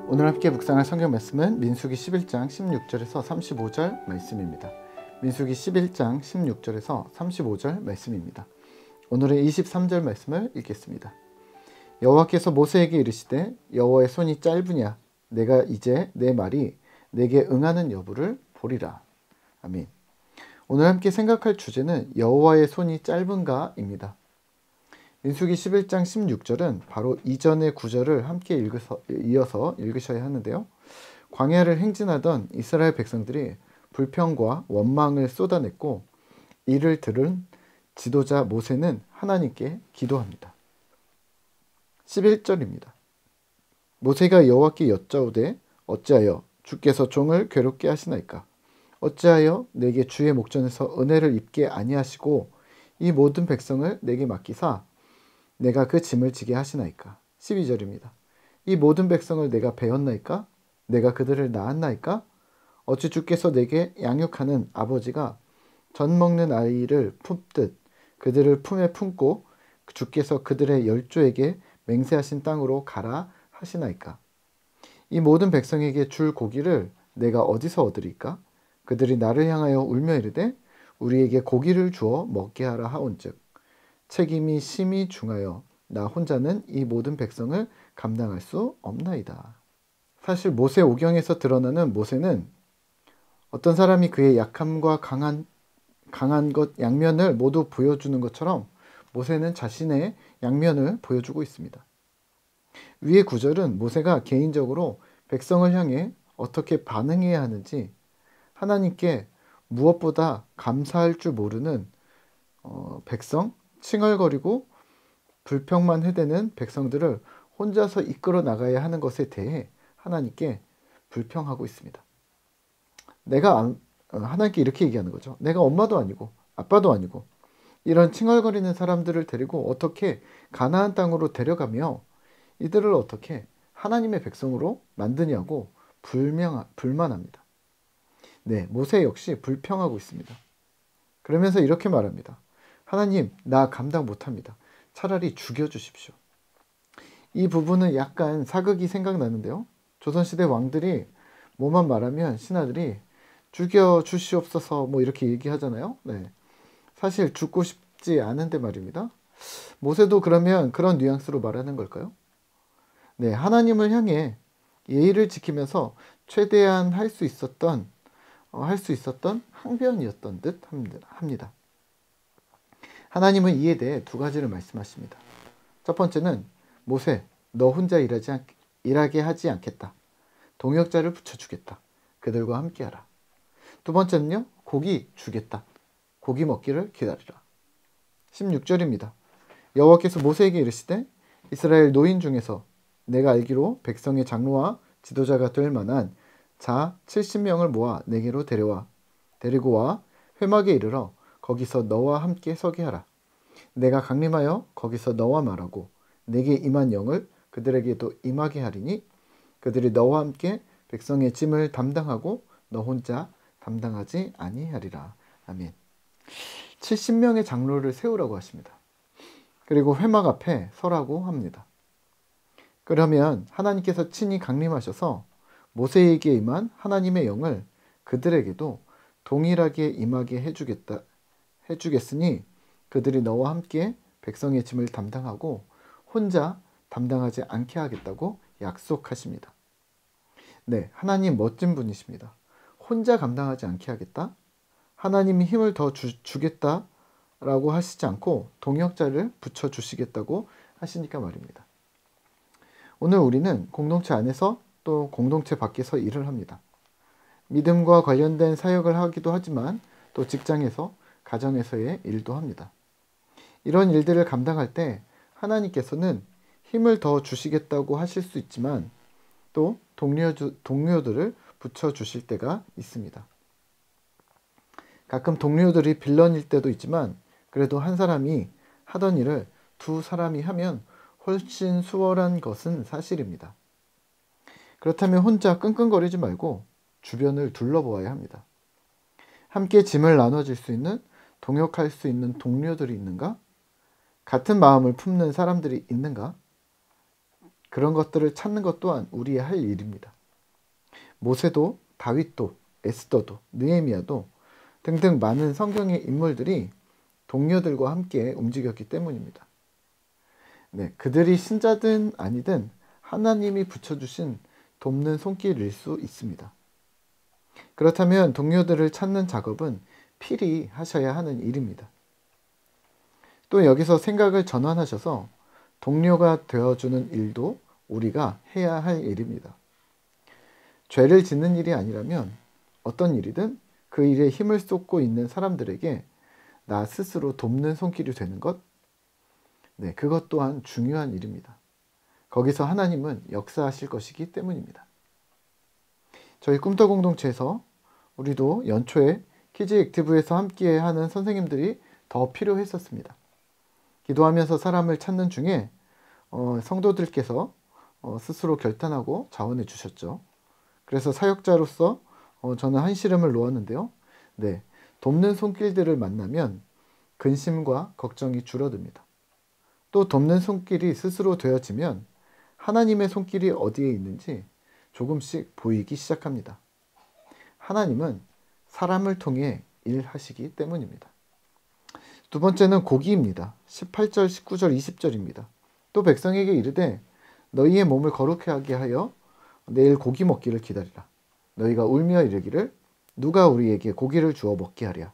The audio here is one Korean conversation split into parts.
오늘 함께 묵상할 성경 말씀은 민수기 11장 16절에서 35절 말씀입니다. 민수기 11장 16절에서 35절 말씀입니다. 오늘은 23절 말씀을 읽겠습니다. 여호와께서 모세에게 이르시되 여호와의 손이 짧으냐 내가 이제 내 말이 내게 응하는 여부를 보리라. 아멘. 오늘 함께 생각할 주제는 여호와의 손이 짧은가입니다. 민수기 11장 16절은 바로 이전의 구절을 함께 이어서 읽으셔야 하는데요. 광야를 행진하던 이스라엘 백성들이 불평과 원망을 쏟아냈고 이를 들은 지도자 모세는 하나님께 기도합니다. 11절입니다. 모세가 여호와께 여짜오되 어찌하여 주께서 종을 괴롭게 하시나이까? 어찌하여 내게 주의 목전에서 은혜를 입게 아니하시고 이 모든 백성을 내게 맡기사 내가 그 짐을 지게 하시나이까? 12절입니다. 이 모든 백성을 내가 베었나이까? 내가 그들을 낳았나이까? 어찌 주께서 내게 양육하는 아버지가 젖 먹는 아이를 품듯 그들을 품에 품고 주께서 그들의 열조에게 맹세하신 땅으로 가라 하시나이까? 이 모든 백성에게 줄 고기를 내가 어디서 얻으리까? 그들이 나를 향하여 울며 이르되 우리에게 고기를 주어 먹게 하라 하온즉 책임이 심히 중하여 나 혼자는 이 모든 백성을 감당할 수 없나이다. 사실 모세 오경에서 드러나는 모세는 어떤 사람이 그의 약함과 강한 것 양면을 모두 보여주는 것처럼 모세는 자신의 양면을 보여주고 있습니다. 위의 구절은 모세가 개인적으로 백성을 향해 어떻게 반응해야 하는지 하나님께 무엇보다 감사할 줄 모르는 백성, 칭얼거리고 불평만 해대는 백성들을 혼자서 이끌어 나가야 하는 것에 대해 하나님께 불평하고 있습니다. 하나님께 이렇게 얘기하는 거죠. 내가 엄마도 아니고 아빠도 아니고 이런 칭얼거리는 사람들을 데리고 어떻게 가나안 땅으로 데려가며 이들을 어떻게 하나님의 백성으로 만드냐고 불만합니다. 네, 모세 역시 불평하고 있습니다. 그러면서 이렇게 말합니다. 하나님, 나 감당 못합니다. 차라리 죽여주십시오. 이 부분은 약간 사극이 생각나는데요. 조선시대 왕들이 뭐만 말하면 신하들이 죽여주시옵소서 뭐 이렇게 얘기하잖아요. 네. 사실 죽고 싶지 않은데 말입니다. 모세도 그러면 그런 뉘앙스로 말하는 걸까요? 네, 하나님을 향해 예의를 지키면서 최대한 할 수 있었던 항변이었던 듯 합니다. 하나님은 이에 대해 두 가지를 말씀하십니다. 첫 번째는 모세, 너 혼자 일하게 하지 않겠다. 동역자를 붙여주겠다. 그들과 함께하라. 두 번째는요, 고기 주겠다. 고기 먹기를 기다리라. 16절입니다. 여호와께서 모세에게 이르시되 이스라엘 노인 중에서 내가 알기로 백성의 장로와 지도자가 될 만한 자 70명을 모아 내게로 데리고 와 회막에 이르러 거기서 너와 함께 서게 하라. 내가 강림하여 거기서 너와 말하고 내게 임한 영을 그들에게도 임하게 하리니 그들이 너와 함께 백성의 짐을 담당하고 너 혼자 담당하지 아니하리라. 아멘. 70명의 장로를 세우라고 하십니다. 그리고 회막 앞에 서라고 합니다. 그러면 하나님께서 친히 강림하셔서 모세에게 임한 하나님의 영을 그들에게도 동일하게 임하게 해주겠으니 그들이 너와 함께 백성의 짐을 담당하고 혼자 담당하지 않게 하겠다고 약속하십니다. 네, 하나님 멋진 분이십니다. 혼자 감당하지 않게 하겠다? 하나님이 힘을 더 주겠다라고 하시지 않고 동역자를 붙여주시겠다고 하시니까 말입니다. 오늘 우리는 공동체 안에서 또 공동체 밖에서 일을 합니다. 믿음과 관련된 사역을 하기도 하지만 또 직장에서, 가정에서의 일도 합니다. 이런 일들을 감당할 때 하나님께서는 힘을 더 주시겠다고 하실 수 있지만 또 동료들을 붙여주실 때가 있습니다. 가끔 동료들이 빌런일 때도 있지만 그래도 한 사람이 하던 일을 두 사람이 하면 훨씬 수월한 것은 사실입니다. 그렇다면 혼자 끙끙거리지 말고 주변을 둘러보아야 합니다. 함께 짐을 나눠줄 수 있는, 동역할 수 있는 동료들이 있는가? 같은 마음을 품는 사람들이 있는가? 그런 것들을 찾는 것 또한 우리의 할 일입니다. 모세도 다윗도 에스더도 느헤미야도 등등 많은 성경의 인물들이 동료들과 함께 움직였기 때문입니다. 네, 그들이 신자든 아니든 하나님이 붙여주신 돕는 손길일 수 있습니다. 그렇다면 동료들을 찾는 작업은 필히 하셔야 하는 일입니다. 또 여기서 생각을 전환하셔서 동료가 되어주는 일도 우리가 해야 할 일입니다. 죄를 짓는 일이 아니라면 어떤 일이든 그 일에 힘을 쏟고 있는 사람들에게 나 스스로 돕는 손길이 되는 것, 네, 그것 또한 중요한 일입니다. 거기서 하나님은 역사하실 것이기 때문입니다. 저희 꿈터 공동체에서 우리도 연초에 키즈 액티브에서 함께 하는 선생님들이 더 필요했었습니다. 기도하면서 사람을 찾는 중에 성도들께서 스스로 결단하고 자원해 주셨죠. 그래서 사역자로서 저는 한시름을 놓았는데요. 네, 돕는 손길들을 만나면 근심과 걱정이 줄어듭니다. 또 돕는 손길이 스스로 되어지면 하나님의 손길이 어디에 있는지 조금씩 보이기 시작합니다. 하나님은 사람을 통해 일하시기 때문입니다. 두 번째는 고기입니다. 18절, 19절, 20절입니다. 또 백성에게 이르되 너희의 몸을 거룩하게 하여 내일 고기 먹기를 기다리라. 너희가 울며 이르기를 누가 우리에게 고기를 주어 먹게 하랴.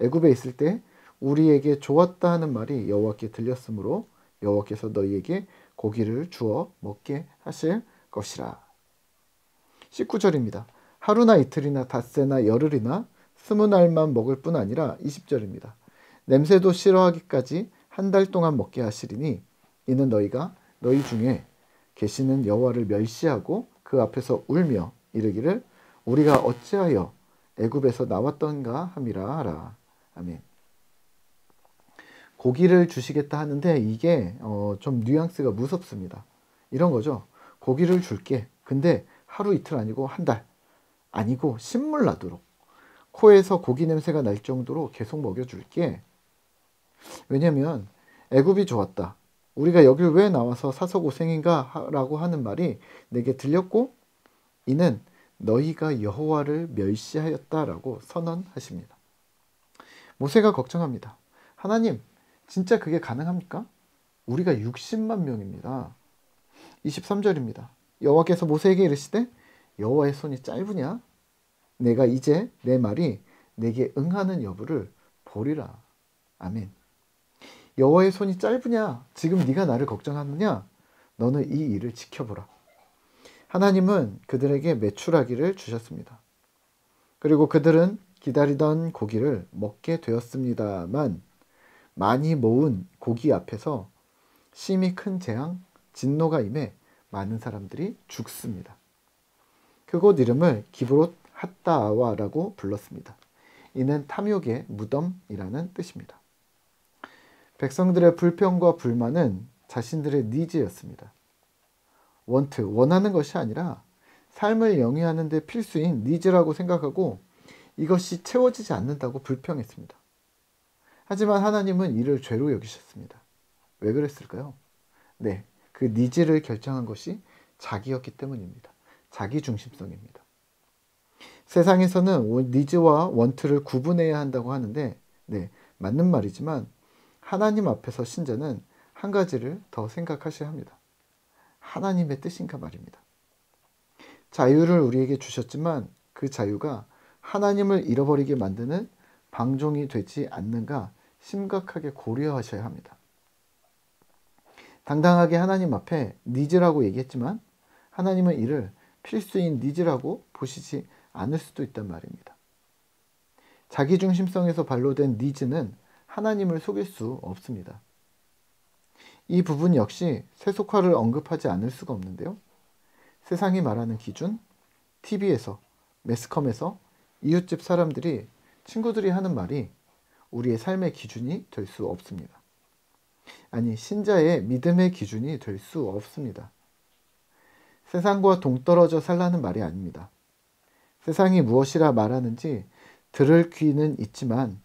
애굽에 있을 때 우리에게 좋았다 하는 말이 여호와께 들렸으므로 여호와께서 너희에게 고기를 주어 먹게 하실 것이라. 19절입니다. 하루나 이틀이나 닷새나 열흘이나 20날만 먹을 뿐 아니라 20절입니다. 냄새도 싫어하기까지 한 달 동안 먹게 하시리니 이는 너희가 너희 중에 계시는 여호와를 멸시하고 그 앞에서 울며 이르기를 우리가 어찌하여 애굽에서 나왔던가 함이라 하라. 아멘. 고기를 주시겠다 하는데 이게 좀 뉘앙스가 무섭습니다. 이런 거죠. 고기를 줄게. 근데 하루 이틀 아니고 한 달 아니고 신물 나도록 코에서 고기 냄새가 날 정도로 계속 먹여줄게. 왜냐면 애굽이 좋았다. 우리가 여길 왜 나와서 사서 고생인가 라고 하는 말이 내게 들렸고 이는 너희가 여호와를 멸시하였다라고 선언하십니다. 모세가 걱정합니다. 하나님, 진짜 그게 가능합니까? 우리가 60만 명입니다. 23절입니다. 여호와께서 모세에게 이르시되 여호와의 손이 짧으냐? 내가 이제 내 말이 내게 응하는 여부를 보리라. 아멘. 여호와의 손이 짧으냐? 지금 네가 나를 걱정하느냐? 너는 이 일을 지켜보라. 하나님은 그들에게 메추라기를 주셨습니다. 그리고 그들은 기다리던 고기를 먹게 되었습니다만 많이 모은 고기 앞에서 심히 큰 재앙, 진노가 임해 많은 사람들이 죽습니다. 그곳 이름을 기브롯 핫다아와라고 불렀습니다. 이는 탐욕의 무덤이라는 뜻입니다. 백성들의 불평과 불만은 자신들의 니즈였습니다. 원하는 것이 아니라 삶을 영위하는 데 필수인 니즈라고 생각하고 이것이 채워지지 않는다고 불평했습니다. 하지만 하나님은 이를 죄로 여기셨습니다. 왜 그랬을까요? 네, 그 니즈를 결정한 것이 자기였기 때문입니다. 자기 중심성입니다. 세상에서는 니즈와 원트를 구분해야 한다고 하는데 네, 맞는 말이지만 하나님 앞에서 신자는 한 가지를 더 생각하셔야 합니다. 하나님의 뜻인가 말입니다. 자유를 우리에게 주셨지만 그 자유가 하나님을 잃어버리게 만드는 방종이 되지 않는가 심각하게 고려하셔야 합니다. 당당하게 하나님 앞에 니즈라고 얘기했지만 하나님은 이를 필수인 니즈라고 보시지 않을 수도 있단 말입니다. 자기중심성에서 발로된 니즈는 하나님을 속일 수 없습니다. 이 부분 역시 세속화를 언급하지 않을 수가 없는데요. 세상이 말하는 기준, TV에서, 매스컴에서 이웃집 사람들이, 친구들이 하는 말이 우리의 삶의 기준이 될 수 없습니다. 아니, 신자의 믿음의 기준이 될 수 없습니다. 세상과 동떨어져 살라는 말이 아닙니다. 세상이 무엇이라 말하는지 들을 귀는 있지만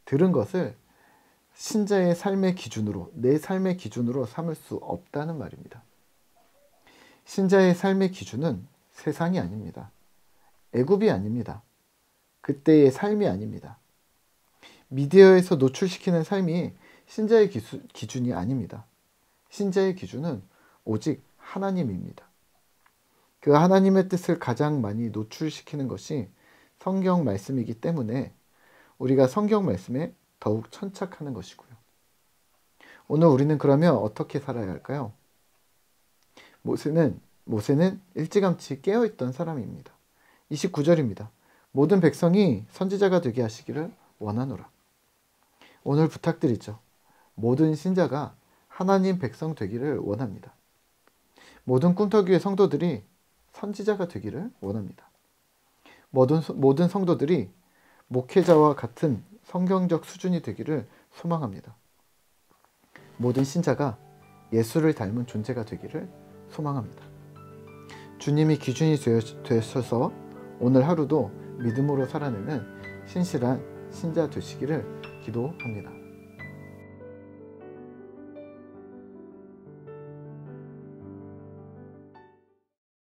들은 것을 신자의 삶의 기준으로, 내 삶의 기준으로 삼을 수 없다는 말입니다. 신자의 삶의 기준은 세상이 아닙니다. 애굽이 아닙니다. 그때의 삶이 아닙니다. 미디어에서 노출시키는 삶이 신자의 기준이 아닙니다. 신자의 기준은 오직 하나님입니다. 그 하나님의 뜻을 가장 많이 노출시키는 것이 성경 말씀이기 때문에 우리가 성경 말씀에 더욱 천착하는 것이고요. 오늘 우리는 그러면 어떻게 살아야 할까요? 모세는 일찌감치 깨어있던 사람입니다. 29절입니다. 모든 백성이 선지자가 되게 하시기를 원하노라. 오늘 부탁드리죠. 모든 신자가 하나님 백성 되기를 원합니다. 모든 꿈터기의 성도들이 선지자가 되기를 원합니다. 모든 성도들이 목회자와 같은 성경적 수준이 되기를 소망합니다. 모든 신자가 예수를 닮은 존재가 되기를 소망합니다. 주님이 기준이 되셔서 오늘 하루도 믿음으로 살아내는 신실한 신자 되시기를 기도합니다.